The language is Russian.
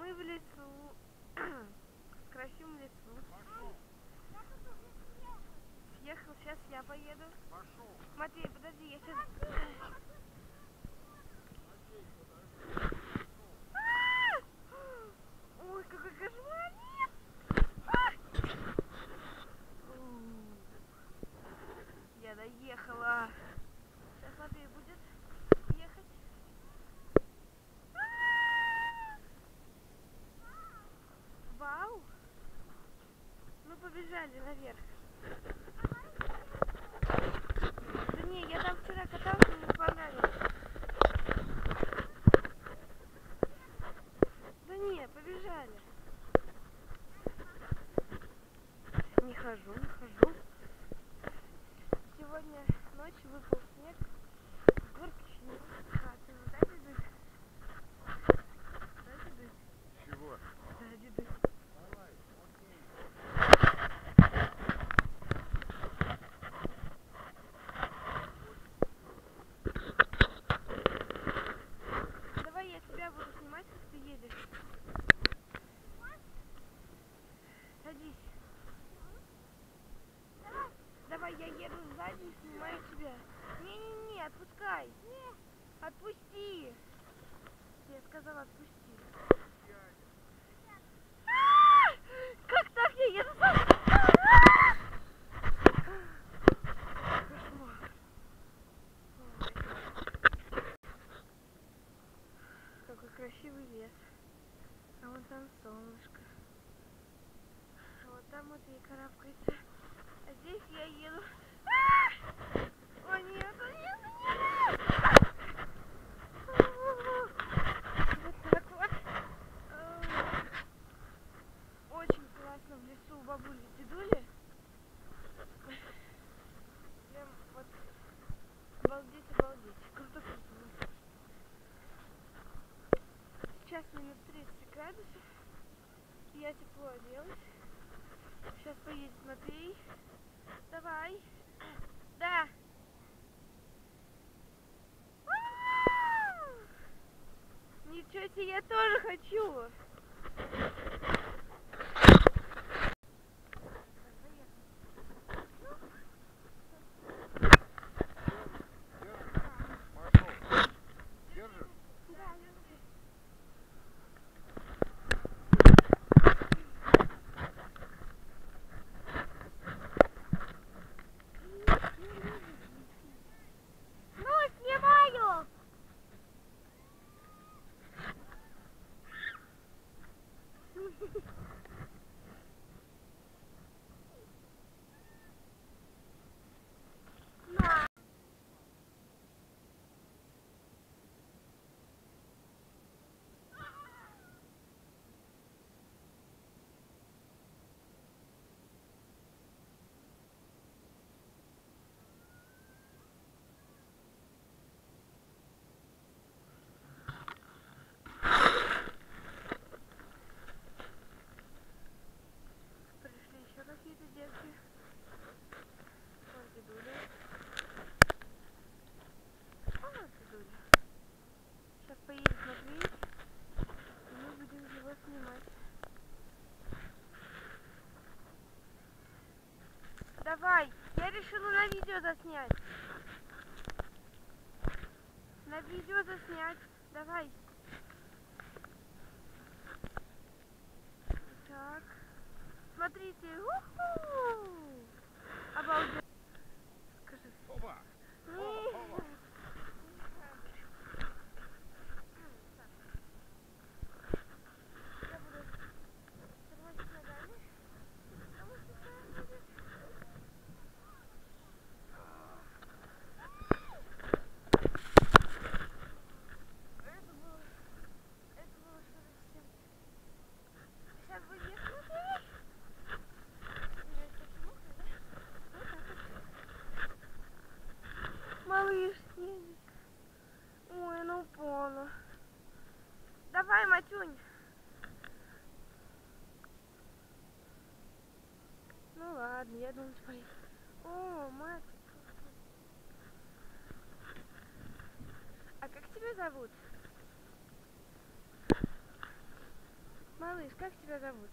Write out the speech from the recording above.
Мы в лесу, в красивом лесу. Съехал, сейчас я поеду. Матвей, подожди, я сейчас... Ой, какой кошмар! Я доехала. Сейчас Матвей будет ехать. Вау! Мы побежали наверх. Да не, я там вчера катался, мне понравилось. Да не, побежали. Не хожу. Сегодня ночью выпал снег. Горки еще не раскатаны. Да, дедусь? Да, дедусь? Чего? Да, дедусь. Давай, окей. Давай я тебя буду снимать, как ты едешь. Садись. Давай я еду сзади и снимаю тебя. Не, отпускай. Отпусти. Я сказала, отпусти. Как так я еду сзади? Кошмар. Какой красивый лес. А вон там солнышко. А вот там вот и карабкается. А здесь я еду. О нет, о нет, о нет! Вот так вот. Очень классно в лесу у бабули и дедули. Прям вот обалдеть. Круто. Сейчас минус 30 градусов. Я тепло оделась. Сейчас поедет Матвей. Давай. Да. Ничего себе, я тоже хочу. Пришли еще какие-то детки. Вот дедуля. Вот дедуля. Сейчас поедет Матвей, и мы будем его снимать. Давай, я решила на видео заснять. Давай. Так. Смотрите. У-ху! Обалдеть. Скажи. Опа! Опа! Я буду тормозить ногами, потому что так будет. Это было что-то совсем. Сейчас будет смотреть. Малыш едет. Ой, она упала. Давай, Матюнь. Ну ладно, я думаю, что поедет. О, мать. А как тебя зовут? Малыш, как тебя зовут?